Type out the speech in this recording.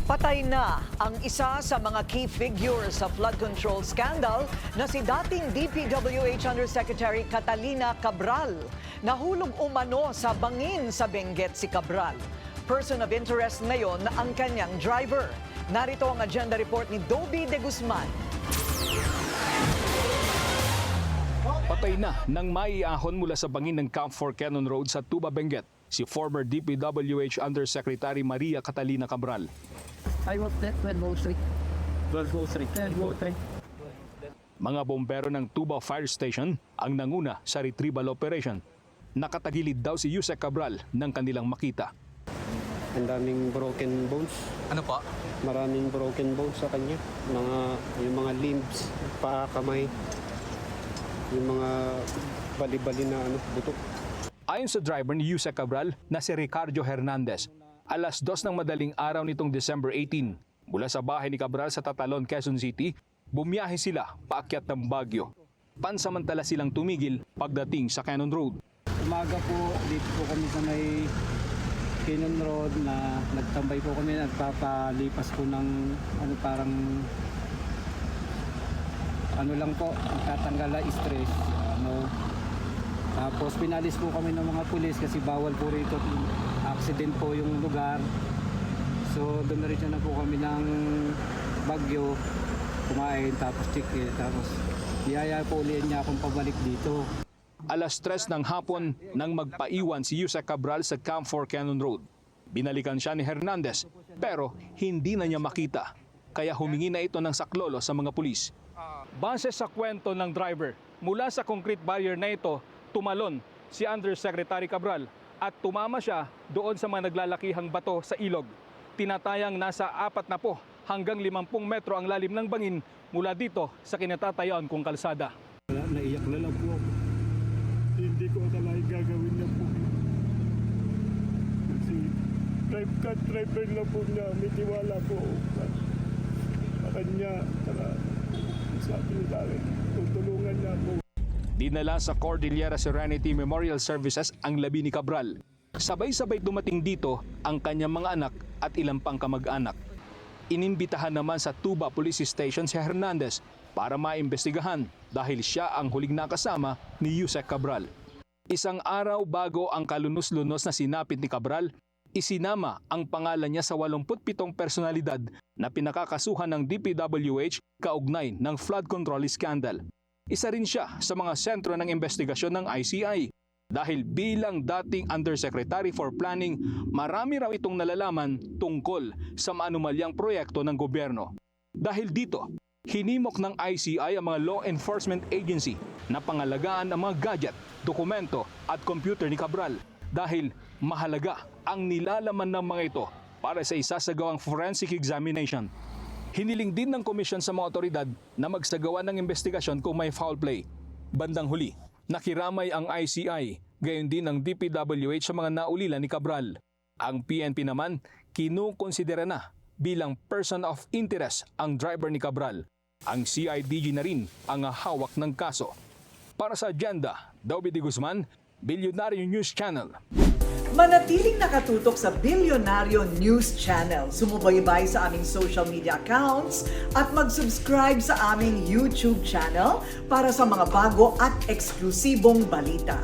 Patay na ang isa sa mga key figures sa flood control scandal na si dating DPWH Undersecretary Catalina Cabral. Nahulog umano sa bangin sa Benguet si Cabral. Person of interest ngayon ang kanyang driver. Narito ang agenda report ni Dobby De Guzman. Patay na nang maiahon mula sa bangin ng Camp 4 Cannon Road sa Tuba, Benguet si former DPWH Undersecretary Maria Catalina Cabral. I was at 1203. 1203. Mga bombero ng Tuba Fire Station ang nanguna sa retrieval operation. Nakatagilid daw si Yusek Cabral nang kanilang makita. Ang daming broken bones. Ano pa? Maraming broken bones sa kanya. Yung mga limbs, paa, kamay. Yung mga bali-bali na buto. Ayon sa driver ni Yusek Cabral na si Ricardo Hernandez, alas 2 ng madaling araw nitong December 18, mula sa bahay ni Cabral sa Tatalon, Quezon City, bumiyahe sila paakyat ng Baguio. Pansamantala silang tumigil pagdating sa Cannon Road. Umaga po, dito po kami sa may Cannon Road na nagtambay po kami, nagpapalipas po ng parang lang po, tatanggal na stress. Tapos pinalis po kami ng mga pulis kasi bawal po rito, accident po yung lugar. So doon na rin na po kami ng Baguio, kumain, tapos check tapos niyaya po ulit niya akong pabalik dito. Alas 3 ng hapon nang magpaiwan si Yusek Cabral sa Camp 4 Cannon Road. Binalikan siya ni Hernandez pero hindi na niya makita, kaya humingi na ito ng saklolo sa mga pulis. Base sa kwento ng driver, mula sa concrete barrier na ito, tumalon si Undersecretary Cabral at tumama siya doon sa mga naglalakihang bato sa ilog. Tinatayang nasa 40 hanggang 50 metro ang lalim ng bangin mula dito sa kinatatayuan kong kalsada. Naiyak na lang po ako. Hindi ko talaga gagawin na po. Kasi driver na po niya, may tiwala po sa kanya. Sabi niya, tutulungan niya po. Dinala sa Cordillera Serenity Memorial Services ang labi ni Cabral. Sabay-sabay dumating dito ang kanyang mga anak at ilang pang kamag-anak. Inimbitahan naman sa Tuba Police Station si Hernandez para maimbestigahan dahil siya ang huling nakasama ni Yusek Cabral. Isang araw bago ang kalunos-lunos na sinapit ni Cabral, isinama ang pangalan niya sa 87 personalidad na pinakakasuhan ng DPWH kaugnay ng flood control scandal. Isa rin siya sa mga sentro ng investigasyon ng ICI dahil bilang dating Undersecretary for Planning, marami raw itong nalalaman tungkol sa maanumalyang proyekto ng gobyerno. Dahil dito, hinimok ng ICI ang mga law enforcement agency na pangalagaan ang mga gadget, dokumento at computer ni Cabral dahil mahalaga ang nilalaman ng mga ito para sa isasagawang forensic examination. Hiniling din ng komisyon sa mga otoridad na magsagawa ng investigasyon kung may foul play. Bandang huli, nakiramay ang ICI, gayon din ang DPWH sa mga naulila ni Cabral. Ang PNP naman, kinukonsidera na bilang person of interest ang driver ni Cabral. Ang CIDG na rin ang hawak ng kaso. Para sa Agenda, Dobby De Guzman, Bilyonaryo News Channel. Manatiling nakatutok sa Bilyonaryo News Channel. Sumubaybay sa aming social media accounts at mag-subscribe sa aming YouTube channel para sa mga bago at eksklusibong balita.